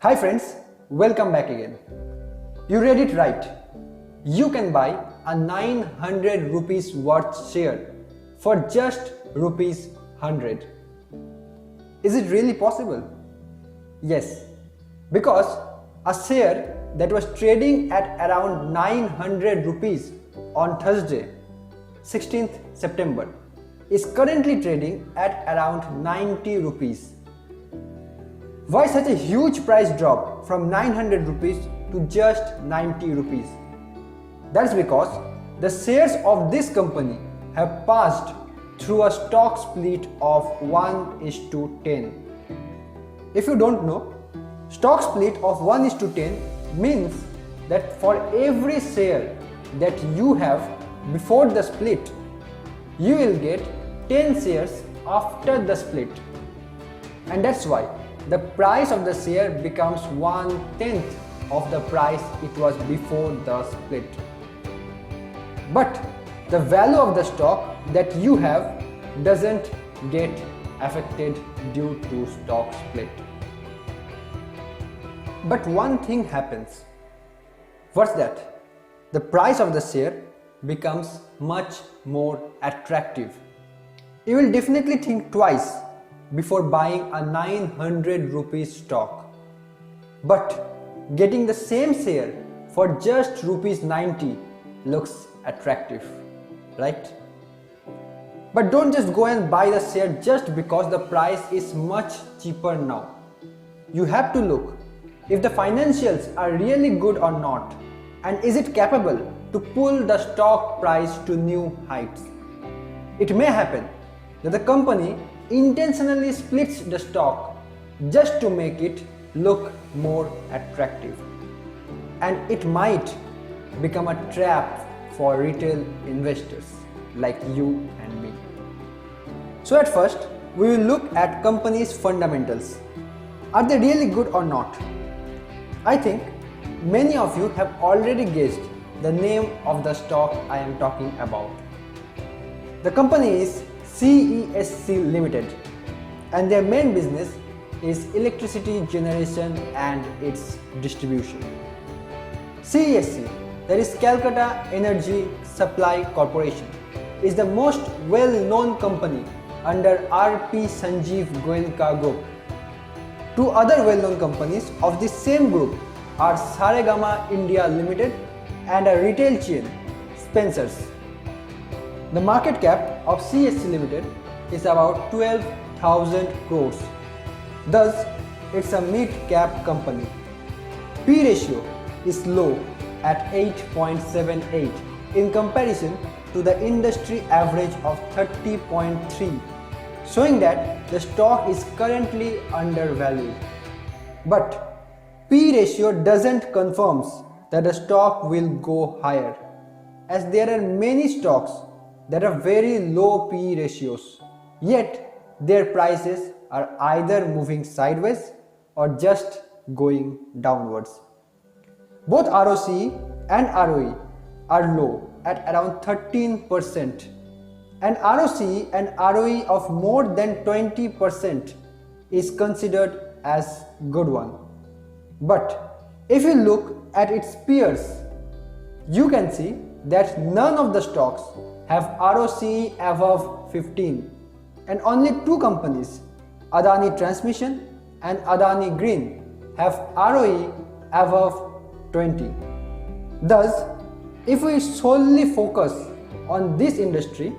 Hi friends, welcome back again. You read it right. You can buy a 900 rupees worth share for just rupees 100. Is it really possible? Yes, because a share that was trading at around 900 rupees on Thursday, 16th September, is currently trading at around 90 rupees. Why such a huge price drop from 900 rupees to just 90 rupees? That's because the shares of this company have passed through a stock split of 1:10. If you don't know, stock split of 1:10 means that for every share that you have before the split, you will get 10 shares after the split. And that's why the price of the share becomes 1/10 of the price it was before the split. But the value of the stock that you have doesn't get affected due to stock split. But one thing happens. What's that? The price of the share becomes much more attractive. You will definitely think twice before buying a 900 rupees stock. But getting the same share for just rupees 90 looks attractive, right? But don't just go and buy the share just because the price is much cheaper now. You have to look if the financials are really good or not, and is it capable to pull the stock price to new heights. It may happen that the company intentionally splits the stock just to make it look more attractive. And it might become a trap for retail investors like you and me. So at first, we will look at companies' fundamentals. Are they really good or not? I think many of you have already guessed the name of the stock I am talking about. The company is CESC Limited, and their main business is electricity generation and its distribution. CESC, that is Calcutta Energy Supply Corporation, is the most well-known company under R.P. Sanjeev Goenka Group. Two other well-known companies of the same group are Saregama India Limited and a retail chain, Spencer's. The market cap of CESC Limited is about 12,000 crores. Thus, it's a mid-cap company. P ratio is low at 8.78 in comparison to the industry average of 30.3, showing that the stock is currently undervalued. But P ratio doesn't confirm that the stock will go higher, as there are many stocks that are very low P ratios, yet their prices are either moving sideways or just going downwards. Both ROCE and ROE are low at around 13%, and ROCE and ROE of more than 20% is considered as good one. But if you look at its peers, you can see that none of the stocks have ROCE above 15, and only two companies, Adani Transmission and Adani Green, have ROE above 20. Thus, if we solely focus on this industry,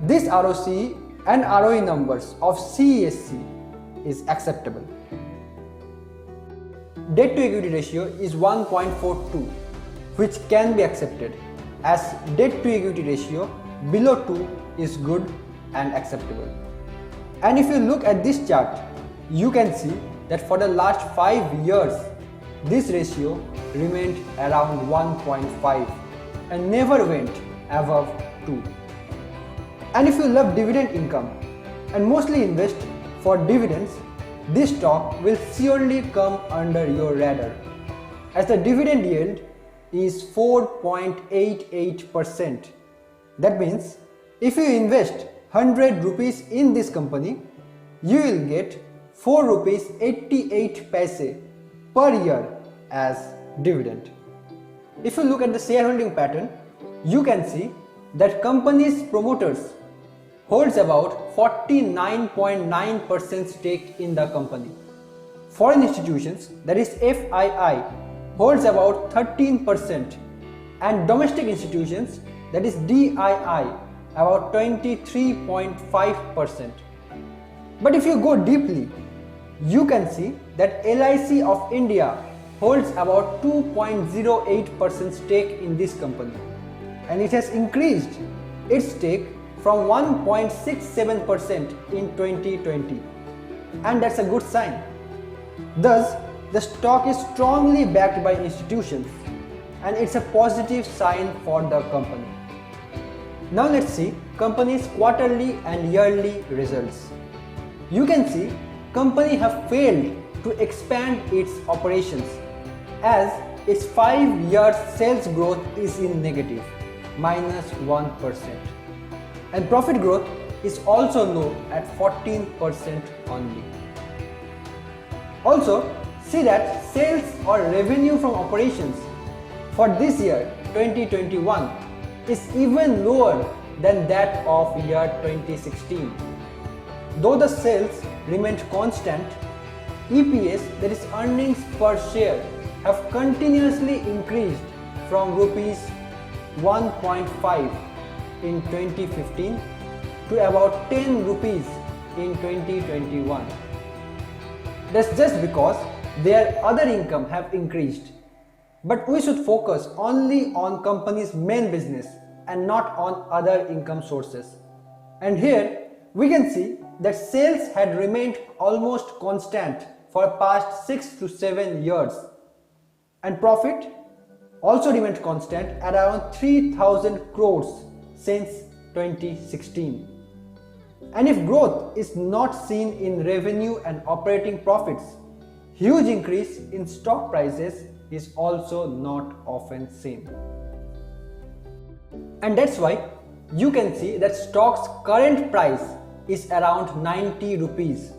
this ROCE and ROE numbers of CESC is acceptable. Debt to equity ratio is 1.42, which can be accepted, as debt to equity ratio below 2 is good and acceptable. And if you look at this chart, you can see that for the last 5 years, this ratio remained around 1.5 and never went above 2. And if you love dividend income and mostly invest for dividends, this stock will surely come under your radar, as the dividend yield is 4.88%. That means if you invest 100 rupees in this company, you will get 4 rupees 88 paise per year as dividend. If you look at the shareholding pattern, you can see that company's promoters holds about 49.9% stake in the company. Foreign institutions, that is FII, holds about 13%, and domestic institutions, that is DII, about 23.5%. But if you go deeply, you can see that LIC of India holds about 2.08% stake in this company, and it has increased its stake from 1.67% in 2020, and that's a good sign. Thus, the stock is strongly backed by institutions, and it's a positive sign for the company. Now let's see company's quarterly and yearly results. You can see company have failed to expand its operations, as its 5-year sales growth is in negative, -1%. And profit growth is also low at 14% only. Also, see that sales or revenue from operations for this year 2021 is even lower than that of year 2016. Though the sales remained constant, EPS, that is earnings per share, have continuously increased from rupees 1.5 in 2015 to about 10 rupees in 2021. That's just because their other income have increased. But we should focus only on company's main business and not on other income sources. And here we can see that sales had remained almost constant for past 6 to 7 years, and profit also remained constant at around 3,000 crores since 2016. And if growth is not seen in revenue and operating profits, huge increase in stock prices is also not often seen. And that's why you can see that stock's current price is around 90 rupees,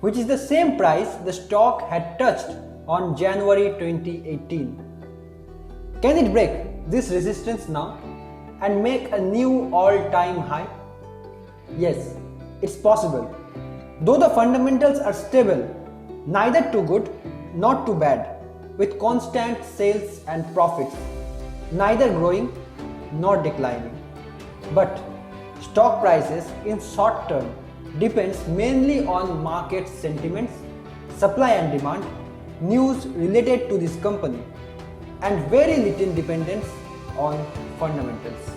which is the same price the stock had touched on January 2018. Can it break this resistance now and make a new all-time high? Yes, it's possible. Though the fundamentals are stable, neither too good, not too bad, with constant sales and profits, neither growing nor declining. But stock prices in short term depends mainly on market sentiments, supply and demand, news related to this company, and very little dependence on fundamentals.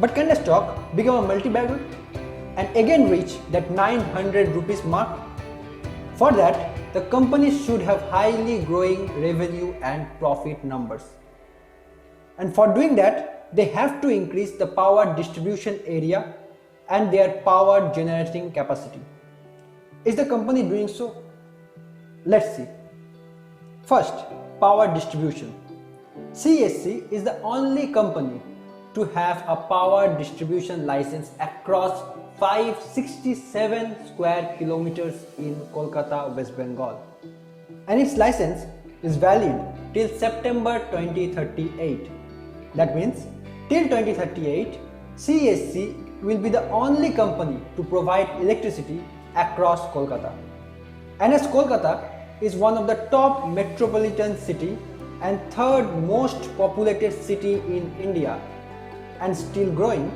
But can the stock become a multi-bagger and again reach that 900 rupees mark? For that, the company should have highly growing revenue and profit numbers. And for doing that, they have to increase the power distribution area and their power generating capacity. Is the company doing so? Let's see. First, power distribution. CESC is the only company to have a power distribution license across 567 square kilometers in Kolkata, West Bengal. And its license is valid till September 2038. That means till 2038, CESC will be the only company to provide electricity across Kolkata. And as Kolkata is one of the top metropolitan city and third most populated city in India and still growing,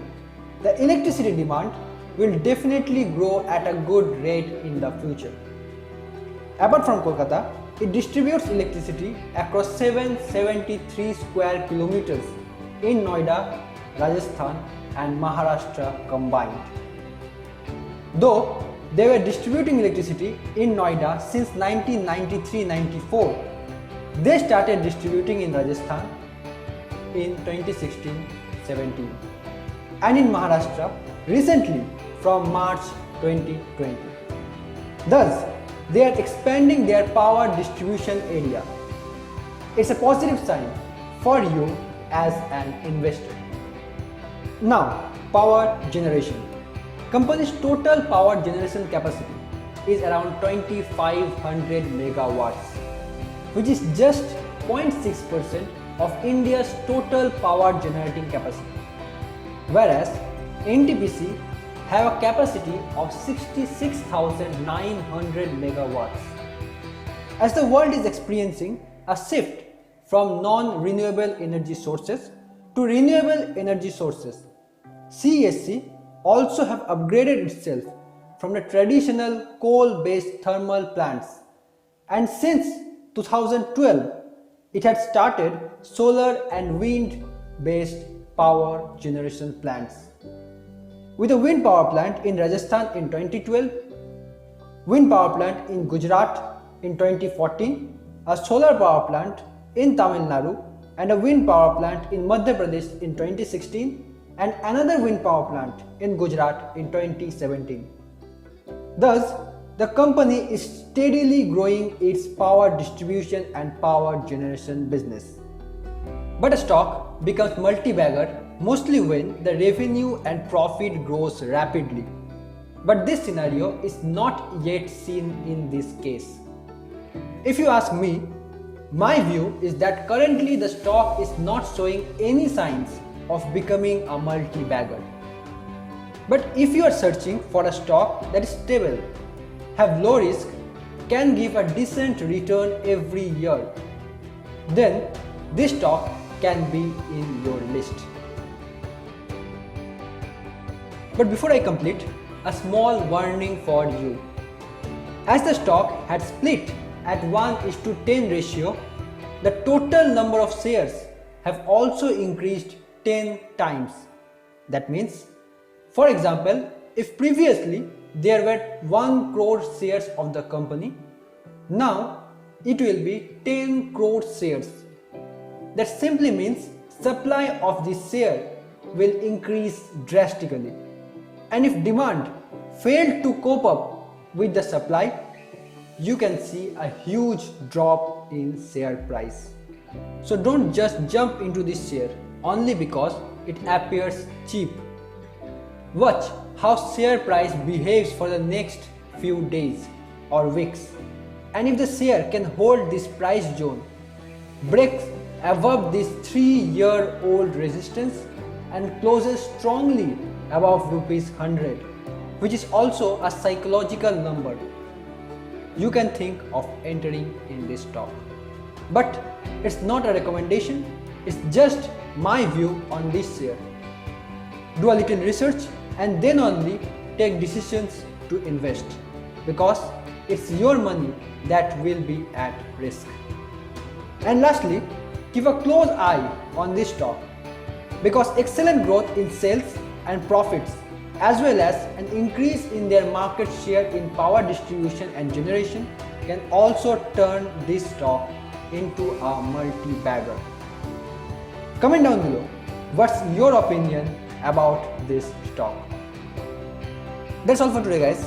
the electricity demand will definitely grow at a good rate in the future. Apart from Kolkata, it distributes electricity across 773 square kilometers in Noida, Rajasthan and Maharashtra combined. Though they were distributing electricity in Noida since 1993-94, they started distributing in Rajasthan in 2016-17 and in Maharashtra recently from March 2020. Thus, they are expanding their power distribution area. It's a positive sign for you as an investor. Now, power generation. Company's total power generation capacity is around 2500 megawatts, which is just 0.6% of India's total power generating capacity. Whereas NTPC have a capacity of 66,900 megawatts. As the world is experiencing a shift from non-renewable energy sources to renewable energy sources, CESC also have upgraded itself from the traditional coal-based thermal plants, and since 2012 it had started solar and wind-based power generation plants. With a wind power plant in Rajasthan in 2012, wind power plant in Gujarat in 2014, a solar power plant in Tamil Nadu, and a wind power plant in Madhya Pradesh in 2016, and another wind power plant in Gujarat in 2017. Thus, the company is steadily growing its power distribution and power generation business. But a stock becomes multi-bagger mostly when the revenue and profit grows rapidly. But this scenario is not yet seen in this case. If you ask me, my view is that currently the stock is not showing any signs of becoming a multi-bagger. But if you are searching for a stock that is stable, have low risk, can give a decent return every year, then this stock can be in your list. But before I complete, a small warning for you. As the stock had split at 1:10 ratio, the total number of shares have also increased 10 times. That means, for example, if previously there were 1 crore shares of the company, now it will be 10 crore shares. That simply means supply of this share will increase drastically. And if demand failed to cope up with the supply, you can see a huge drop in share price. So don't just jump into this share only because it appears cheap. Watch how share price behaves for the next few days or weeks. And if the share can hold this price zone, breaks above this 3-year-old resistance and closes strongly above rupees 100, which is also a psychological number, you can think of entering in this stock. But it's not a recommendation, it's just my view on this share. Do a little research and then only take decisions to invest, because it's your money that will be at risk. And lastly, keep a close eye on this stock, because excellent growth in sales and profits as well as an increase in their market share in power distribution and generation can also turn this stock into a multi-bagger. Comment down below what's your opinion about this stock. That's all for today, guys.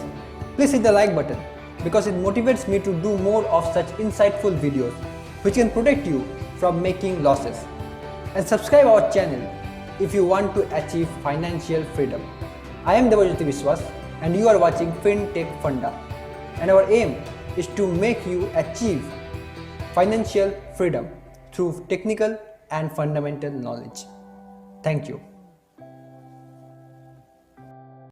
Please hit the like button because it motivates me to do more of such insightful videos which can protect you from making losses. And subscribe our channel if you want to achieve financial freedom. I am Debajyoti Biswas and you are watching FinTech Funda, and our aim is to make you achieve financial freedom through technical and fundamental knowledge. Thank you.